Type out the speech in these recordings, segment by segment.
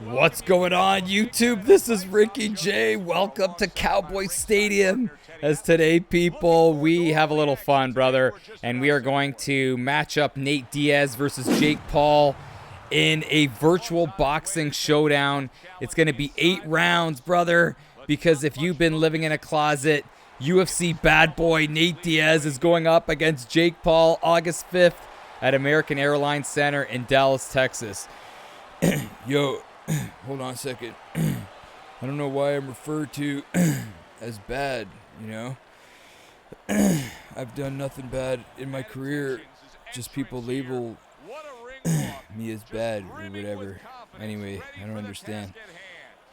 What's going on, YouTube? This is Ricky J. Welcome to Cowboy Stadium. As today, people, we have a little fun, brother, and we are going to match up Nate Diaz versus Jake Paul in a virtual boxing showdown. It's going to be 8 rounds, brother, because if you've been living in a closet, UFC bad boy Nate Diaz is going up against Jake Paul August 5th at American Airlines Center in Dallas, Texas. Yo, hold on a second. I don't know why I'm referred to as bad, you know? I've done nothing bad in my career. Just people label me as bad or whatever. Anyway, I don't understand.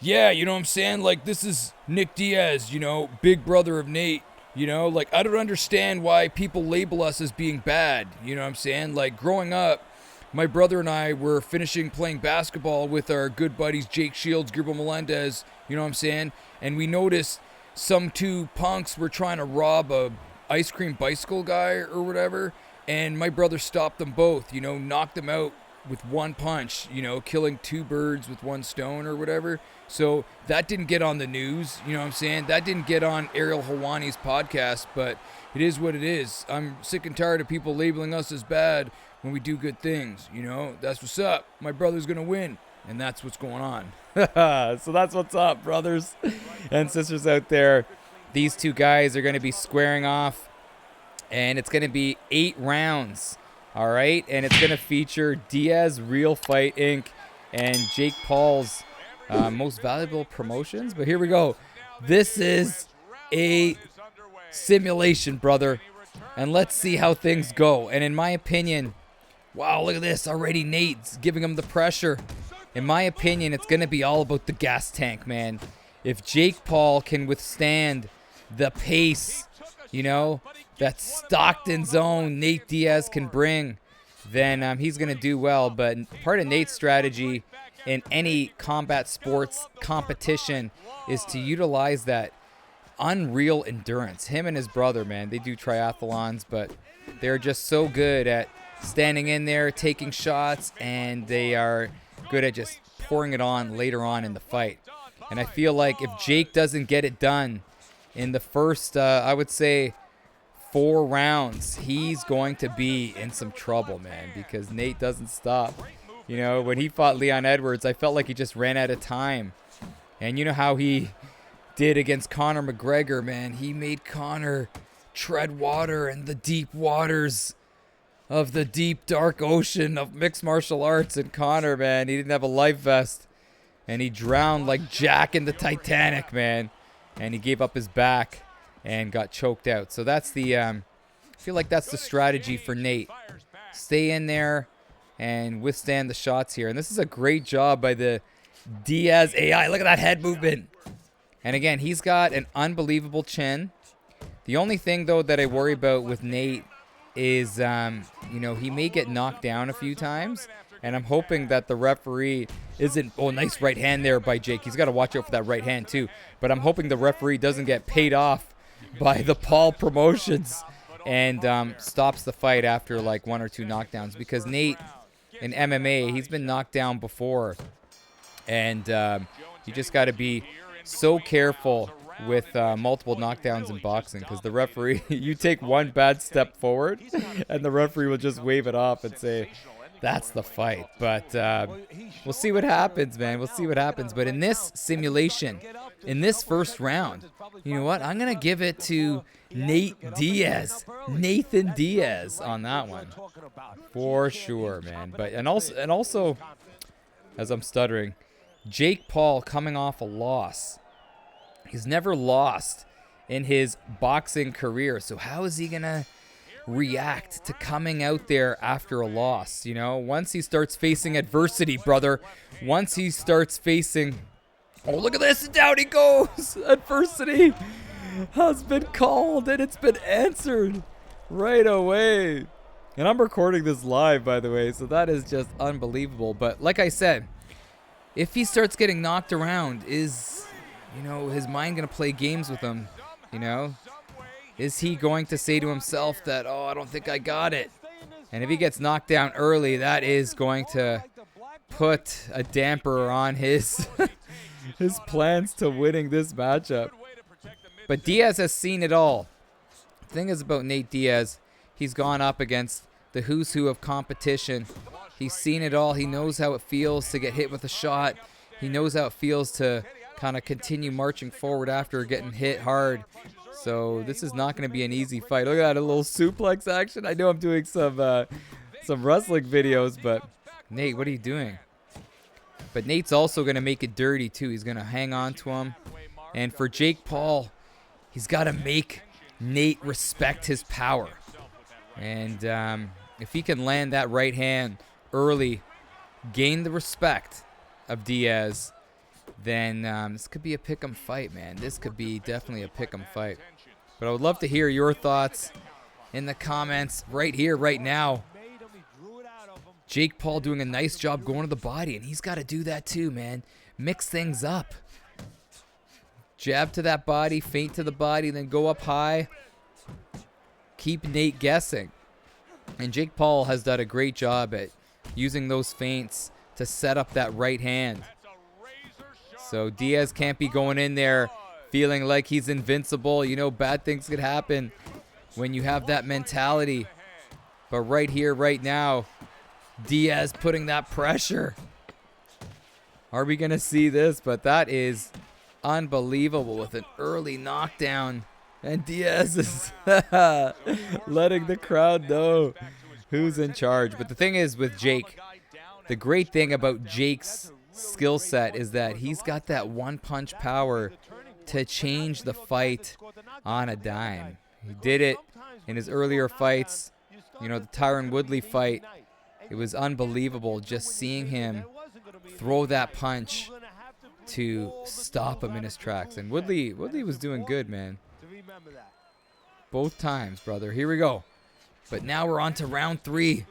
Yeah, you know what I'm saying? Like, this is Nick Diaz, you know, big brother of Nate. You know, like, I don't understand why people label us as being bad. You know what I'm saying? Like, growing up, my brother and I were finishing playing basketball with our good buddies Jake Shields, Gribble Melendez, you know what I'm saying? And we noticed some two punks were trying to rob a ice cream bicycle guy or whatever, and my brother stopped them both, you know, knocked them out with one punch, you know, killing 2 birds with 1 stone or whatever. So that didn't get on the news, you know what I'm saying? That didn't get on Ariel Helwani's podcast, but it is what it is. I'm sick and tired of people labeling us as bad when we do good things, you know? That's what's up. My brother's gonna win, and that's what's going on. So that's what's up, brothers and sisters out there. These two guys are gonna be squaring off, and it's gonna be 8 rounds, all right? And it's gonna feature Diaz Real Fight Inc. and Jake Paul's most valuable promotions. But here we go. This is a simulation, brother, and let's see how things go. And in my opinion, wow, look at this. Already Nate's giving him the pressure. In my opinion, it's going to be all about the gas tank, man. If Jake Paul can withstand the pace, you know, that Stockton zone Nate Diaz can bring, then he's going to do well. But part of Nate's strategy in any combat sports competition is to utilize that unreal endurance. Him and his brother, man, they do triathlons, but they're just so good at standing in there, taking shots, and they are good at just pouring it on later on in the fight. And I feel like if Jake doesn't get it done in the first, I would say, 4 rounds, he's going to be in some trouble, man, because Nate doesn't stop. You know, when he fought Leon Edwards, I felt like he just ran out of time. And you know how he did against Conor McGregor, man. He made Conor tread water in the deep waters of the deep, dark ocean of mixed martial arts. And Conor, man, he didn't have a life vest. And he drowned like Jack in the Titanic, man. And he gave up his back and got choked out. So that's the, I feel like that's the strategy for Nate. Stay in there and withstand the shots here. And this is a great job by the Diaz AI. Look at that head movement. And again, he's got an unbelievable chin. The only thing, though, that I worry about with Nate is, you know, he may get knocked down a few times. And I'm hoping that the referee isn't... Oh, nice right hand there by Jake. He's got to watch out for that right hand, too. But I'm hoping the referee doesn't get paid off by the Paul Promotions and stops the fight after, like, 1 or 2 knockdowns. Because Nate, in MMA, he's been knocked down before. And you just got to be so careful with multiple knockdowns in boxing, because the referee, you take one bad step forward and the referee will just wave it off and say, that's the fight. But we'll see what happens, man. We'll see what happens. But in this simulation, in this first round, you know what? I'm going to give it to Nate Diaz, Nathan Diaz on that one. For sure, man. But and also, as I'm stuttering, Jake Paul coming off a loss. He's never lost in his boxing career. So how is he going to react to coming out there after a loss? You know, once he starts facing adversity, brother, once he starts facing... Oh, look at this. Down he goes. Adversity has been called and it's been answered right away. And I'm recording this live, by the way, so that is just unbelievable. But like I said, if he starts getting knocked around, is, you know, his mind going to play games with him? You know, is he going to say to himself that, oh, I don't think I got it? And if he gets knocked down early, that is going to put a damper on his his plans to winning this matchup. But Diaz has seen it all. The thing is about Nate Diaz, he's gone up against the who's who of competition. He's seen it all. He knows how it feels to get hit with a shot. He knows how it feels to kind of continue marching forward after getting hit hard. So this is not going to be an easy fight. Look at that, a little suplex action. I know I'm doing some wrestling videos, but Nate, what are you doing? But Nate's also going to make it dirty too. He's going to hang on to him. And for Jake Paul, he's got to make Nate respect his power. And if he can land that right hand early, gain the respect of Diaz, then this could be a pick'em fight, man. This could be definitely a pick'em fight. But I would love to hear your thoughts in the comments right here, right now. Jake Paul doing a nice job going to the body, and he's got to do that too, man. Mix things up. Jab to that body, feint to the body, then go up high. Keep Nate guessing. And Jake Paul has done a great job at using those feints to set up that right hand. So Diaz can't be going in there feeling like he's invincible. You know, bad things could happen when you have that mentality. But right here, right now, Diaz putting that pressure. Are we going to see this? But that is unbelievable with an early knockdown. And Diaz is letting the crowd know who's in charge. But the thing is with Jake, the great thing about Jake's skill set is that he's got that one-punch power to change the fight on a dime. He did it in his earlier fights. You know, the Tyron Woodley fight, it was unbelievable just seeing him throw that punch to stop him in his tracks. And Woodley was doing good, man. Both times, brother. Here we go. But now we're on to round 3.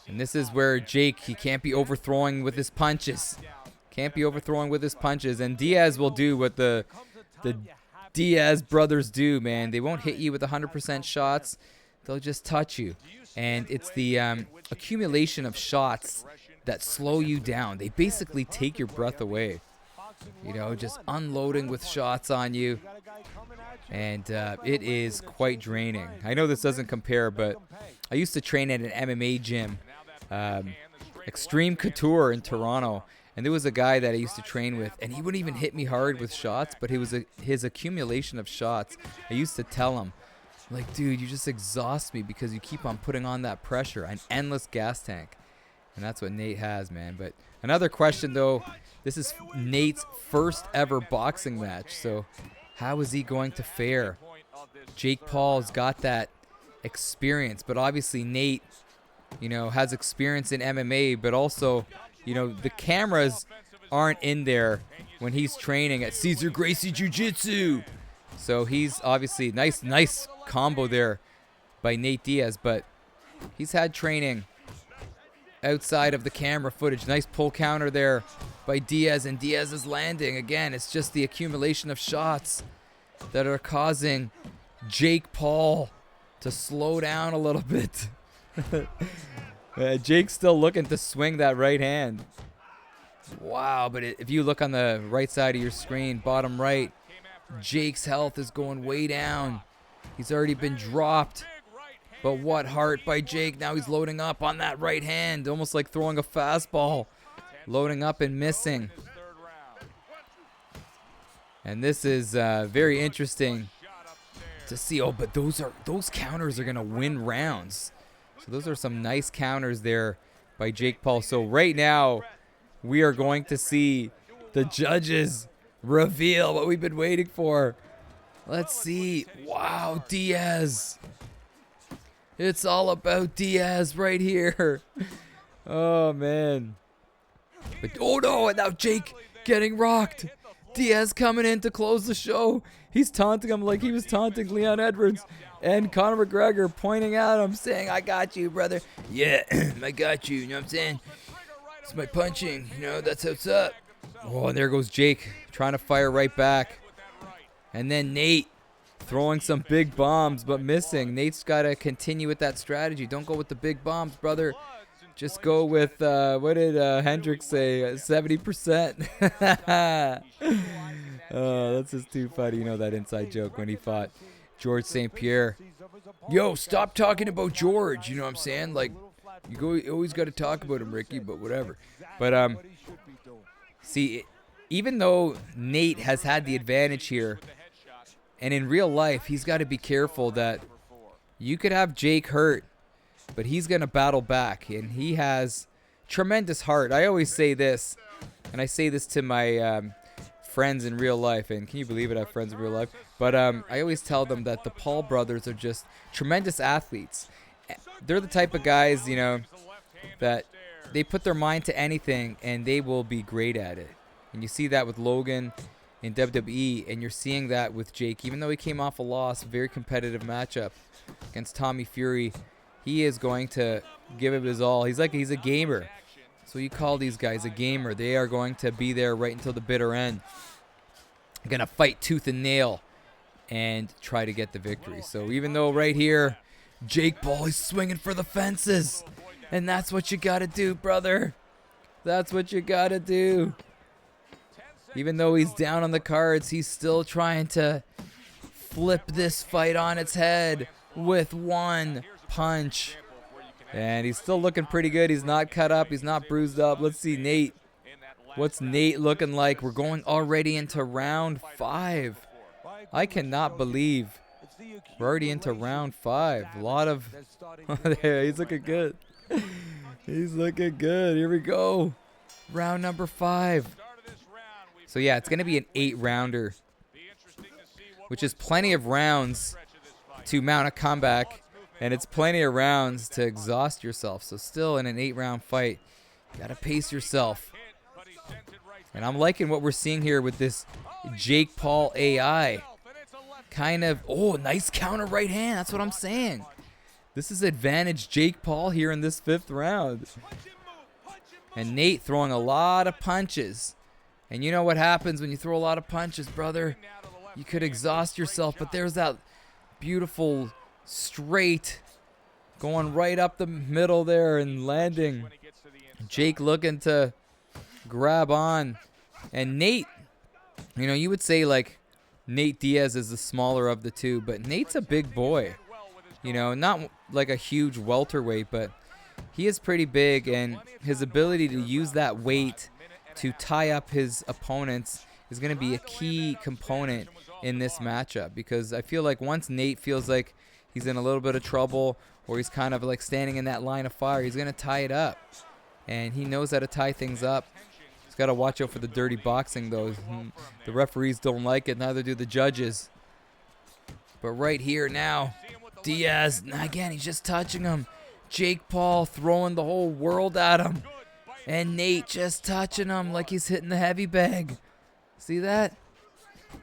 And this is where Jake, he can't be overthrowing with his punches. Can't be overthrowing with his punches. And Diaz will do what the Diaz brothers do, man. They won't hit you with 100% shots. They'll just touch you. And it's the accumulation of shots that slow you down. They basically take your breath away. You know, just unloading with shots on you. And it is quite draining. I know this doesn't compare, but I used to train at an MMA gym, Extreme Couture in Toronto. And there was a guy that I used to train with, and he wouldn't even hit me hard with shots, but his accumulation of shots, I used to tell him, like, dude, you just exhaust me because you keep on putting on that pressure, an endless gas tank. And that's what Nate has, man. But another question, though, this is Nate's first ever boxing match, so how is he going to fare? Jake Paul's got that experience, but obviously Nate, you know, has experience in MMA, but also, you know, the cameras aren't in there when he's training at Cesar Gracie Jiu-Jitsu. So he's obviously nice combo there by Nate Diaz, but he's had training outside of the camera footage. Nice pull counter there by Diaz, and Diaz is landing. Again, it's just the accumulation of shots that are causing Jake Paul to slow down a little bit. Jake's still looking to swing that right hand. Wow, but if you look on the right side of your screen, bottom right, Jake's health is going way down. He's already been dropped. But what heart by Jake. Now he's loading up on that right hand, almost like throwing a fastball. Loading up and missing. And this is very interesting to see. Oh, but those counters are going to win rounds. So those are some nice counters there by Jake Paul. So right now, we are going to see the judges reveal what we've been waiting for. Let's see. Wow, Diaz. It's all about Diaz right here. Oh, man. But, oh, no, and now Jake getting rocked. Diaz coming in to close the show. He's taunting him like he was taunting Leon Edwards. And Conor McGregor pointing at him, saying, I got you, brother. Yeah, I got you. You know what I'm saying? It's my punching. You know, that's what's up. Oh, and there goes Jake trying to fire right back. And then Nate throwing some big bombs, but missing. Nate's got to continue with that strategy. Don't go with the big bombs, brother. Just go with, what did Hendricks say, 70%? Oh, that's just too funny. You know that inside joke when he fought George St. Pierre. Yo, stop talking about George. You know what I'm saying? Like, you always got to talk about him, Ricky, but whatever. But, see, even though Nate has had the advantage here, and in real life, he's got to be careful that you could have Jake hurt, but he's going to battle back, and he has tremendous heart. I always say this, and I say this to my friends in real life, and can you believe it, I have friends in real life? But I always tell them that the Paul brothers are just tremendous athletes. They're the type of guys, you know, that they put their mind to anything, and they will be great at it. And you see that with Logan in WWE, and you're seeing that with Jake. Even though he came off a loss, very competitive matchup against Tommy Fury, he is going to give it his all. He's a gamer. So you call these guys a gamer. They are going to be there right until the bitter end. Going to fight tooth and nail and try to get the victory. So even though right here, Jake Paul is swinging for the fences. And that's what you got to do, brother. That's what you got to do. Even though he's down on the cards, he's still trying to flip this fight on its head with one punch. And he's still looking pretty good. He's not cut up. He's not bruised up. Let's see Nate. What's Nate looking like? We're going already into round 5. I cannot believe we're already into round 5. A lot of... there, he's looking good. He's looking good. Here we go. Round number 5. So, yeah, it's going to be an 8-rounder, which is plenty of rounds to mount a comeback, and it's plenty of rounds to exhaust yourself. So, still in an 8-round fight, you got to pace yourself. And I'm liking what we're seeing here with this Jake Paul AI. Kind of, oh, nice counter right hand. That's what I'm saying. This is advantage Jake Paul here in this 5th round. And Nate throwing a lot of punches. And you know what happens when you throw a lot of punches, brother? You could exhaust yourself, but there's that beautiful straight going right up the middle there and landing. Jake looking to grab on. And Nate, you know, you would say like Nate Diaz is the smaller of the two, but Nate's a big boy. You know, not like a huge welterweight, but he is pretty big, and his ability to use that weight to tie up his opponents is going to be a key component in this matchup, because I feel like once Nate feels like he's in a little bit of trouble or he's kind of like standing in that line of fire, he's going to tie it up, and he knows how to tie things up. He's got to watch out for the dirty boxing, though. The referees don't like it, neither do the judges. But right here now, Diaz, again, he's just touching him. Jake Paul throwing the whole world at him. And Nate just touching him like he's hitting the heavy bag. See that?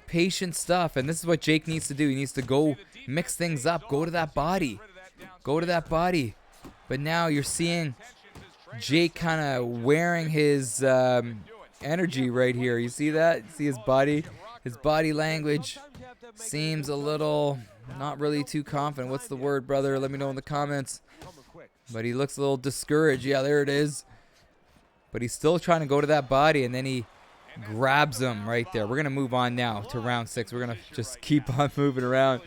Patient stuff. And this is what Jake needs to do. He needs to go mix things up. Go to that body. Go to that body. But now you're seeing Jake kind of wearing his energy right here. You see that? You see his body? His body language seems a little not really too confident. What's the word, brother? Let me know in the comments. But he looks a little discouraged. Yeah, there it is. But he's still trying to go to that body, and then he grabs him right there. We're going to move on now to round 6. We're going to just keep on moving around.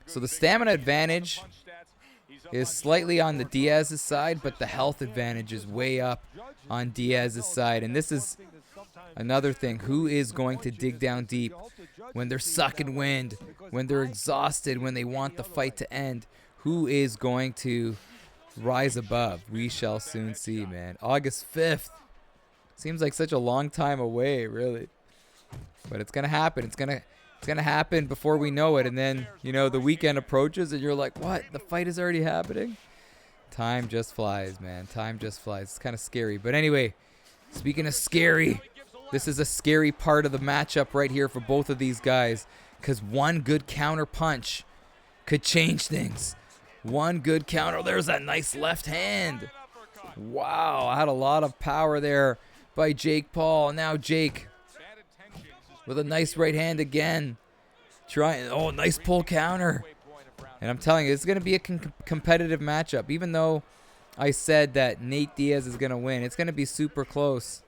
So the stamina advantage is slightly on the Diaz's side, but the health advantage is way up on Diaz's side. And this is another thing. Who is going to dig down deep when they're sucking wind, when they're exhausted, when they want the fight to end? Who is going to rise above? We shall soon see, man. August 5th. Seems like such a long time away, really. But it's going to happen. It's going to happen before we know it. And then, you know, the weekend approaches and you're like, what? The fight is already happening? Time just flies, man. Time just flies. It's kind of scary. But anyway, speaking of scary, this is a scary part of the matchup right here for both of these guys, because one good counter punch could change things. One good counter. There's that nice left hand. Wow, I had a lot of power there by Jake Paul. Now Jake with a nice right hand again. Trying. Oh, nice pull counter. And I'm telling you, it's going to be a competitive matchup. Even though I said that Nate Diaz is going to win. It's going to be super close.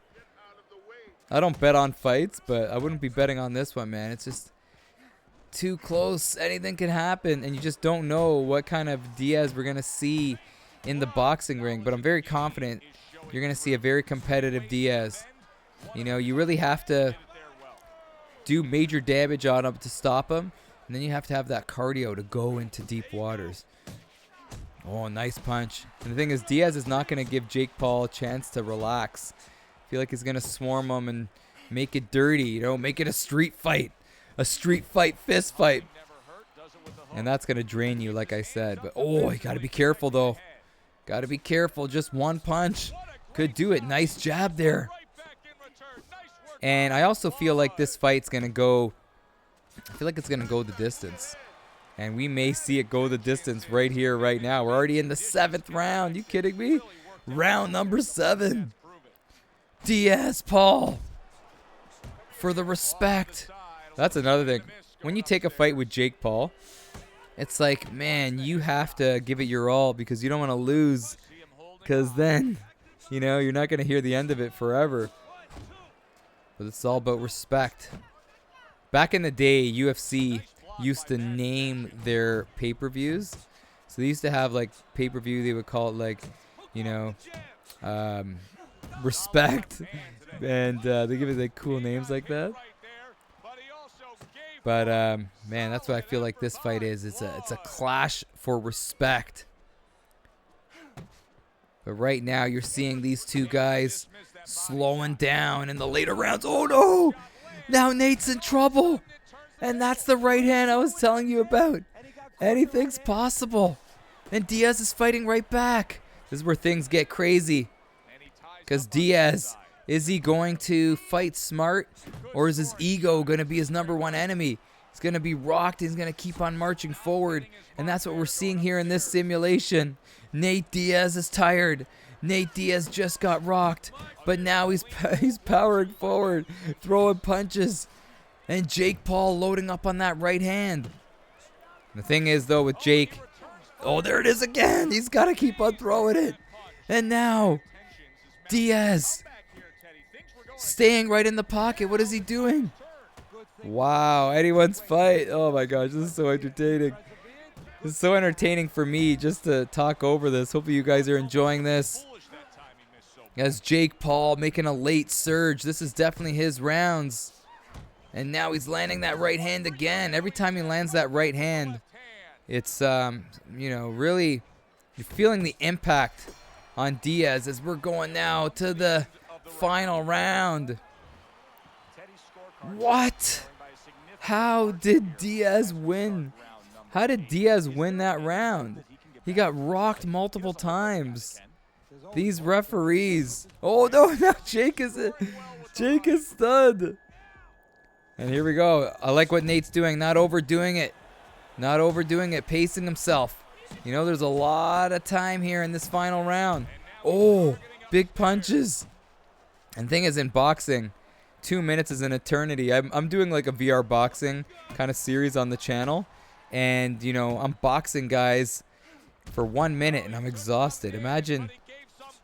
I don't bet on fights, but I wouldn't be betting on this one, man. It's just too close. Anything can happen, and you just don't know what kind of Diaz we're going to see in the boxing ring. But I'm very confident you're going to see a very competitive Diaz. You know, you really have to do major damage on him to stop him, and then you have to have that cardio to go into deep waters. Oh, nice punch. And the thing is, Diaz is not going to give Jake Paul a chance to relax. I feel like he's going to swarm him and make it dirty, you know, make it a street fight. A street fight, fist fight. And that's going to drain you, like I said. But, oh, you got to be careful, though. Got to be careful. Just one punch could do it. Nice jab there. And I also feel like this fight's going to go, I feel like it's going to go the distance. And we may see it go the distance right here, right now. We're already in the 7th round. You kidding me? Round number 7. Diaz, Paul. For the respect. That's another thing. When you take a fight with Jake Paul, it's like, man, you have to give it your all because you don't want to lose. Because then, you know, you're not going to hear the end of it forever. But it's all about respect. Back in the day, UFC used to name their pay-per-views. So they used to have, like, pay-per-view. They would call it, like, you know, respect. And they give it, like, cool names like that. But, man, that's what I feel like this fight is. It's a clash for respect. But right now, you're seeing these two guys slowing down in the later rounds. Oh, no! Now Nate's in trouble. And that's the right hand I was telling you about. Anything's possible. And Diaz is fighting right back. This is where things get crazy. Because Diaz, is he going to fight smart? Or is his ego going to be his #1 enemy? He's going to be rocked. He's going to keep on marching forward. And that's what we're seeing here in this simulation. Nate Diaz is tired. Nate Diaz just got rocked. But now he's powering forward, throwing punches. And Jake Paul loading up on that right hand. The thing is, though, with Jake, oh, there it is again. He's got to keep on throwing it. And now, Diaz staying right in the pocket. What is he doing? Wow, anyone's fight. Oh, my gosh, this is so entertaining. This is so entertaining for me just to talk over this. Hopefully you guys are enjoying this. As Jake Paul making a late surge. This is definitely his rounds. And now he's landing that right hand again. Every time he lands that right hand, it's, you know, really, you're feeling the impact on Diaz as we're going now to the final round. What? How did Diaz win? How did Diaz win that round? He got rocked multiple times. These referees. Oh, no, now Jake is stunned. And here we go. I like what Nate's doing. Not overdoing it. Not overdoing it. Pacing himself. You know, there's a lot of time here in this final round. Oh, big punches. And thing is, in boxing, 2 minutes is an eternity. I'm doing like a VR boxing kind of series on the channel. And, you know, I'm boxing guys for 1 minute and I'm exhausted. Imagine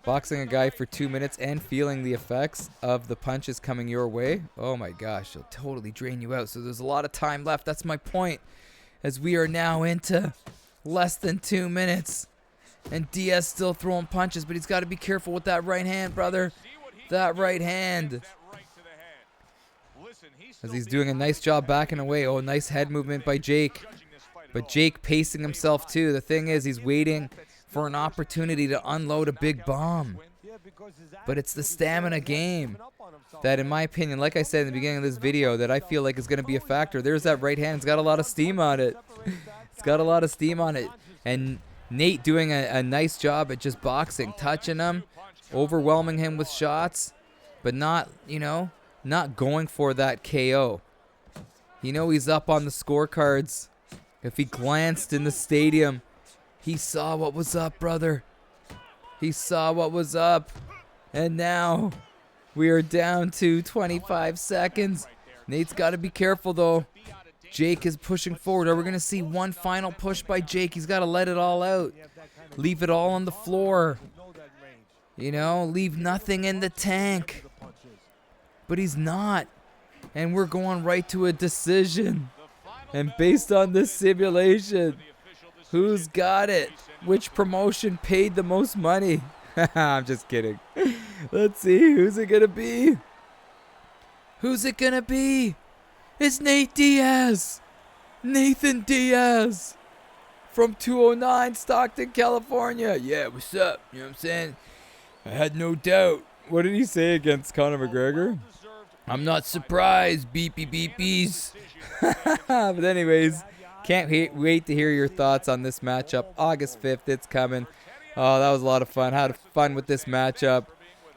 boxing a guy for 2 minutes and feeling the effects of the punches coming your way. Oh my gosh, it'll totally drain you out. So there's a lot of time left. That's my point. As we are now into less than 2 minutes. And Diaz still throwing punches, but he's got to be careful with that right hand, brother. That right hand. As he's doing a nice job backing away. Oh, nice head movement by Jake. But Jake pacing himself too. The thing is, he's waiting for an opportunity to unload a big bomb. But it's the stamina game that, in my opinion, like I said in the beginning of this video, that I feel like is going to be a factor. There's that right hand. It's got a lot of steam on it. It's got a lot of steam on it. And Nate doing a nice job at just boxing, touching him, overwhelming him with shots, but not, you know, not going for that KO. You know he's up on the scorecards. If he glanced in the stadium, he saw what was up, brother. He saw what was up. And now we are down to 25 seconds. Nate's got to be careful, though. Jake is pushing forward. Are we going to see one final push by Jake? He's got to let it all out. Leave it all on the floor. You know, leave nothing in the tank. But he's not. And we're going right to a decision. And based on this simulation, who's got it? Which promotion paid the most money? I'm just kidding. Let's see. Who's it going to be? Who's it going to be? It's Nate Diaz. Nathan Diaz. From 209 Stockton, California. Yeah, what's up? You know what I'm saying? I had no doubt. What did he say against Conor McGregor? I'm not surprised, beepy beepies. But anyways, can't wait to hear your thoughts on this matchup. August 5th, it's coming. Oh, that was a lot of fun. Had fun with this matchup.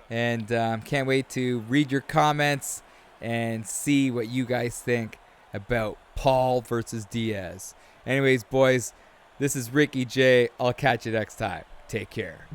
And can't wait to read your comments and see what you guys think about Paul versus Diaz. Anyways, boys, this is Ricky J. I'll catch you next time. Take care.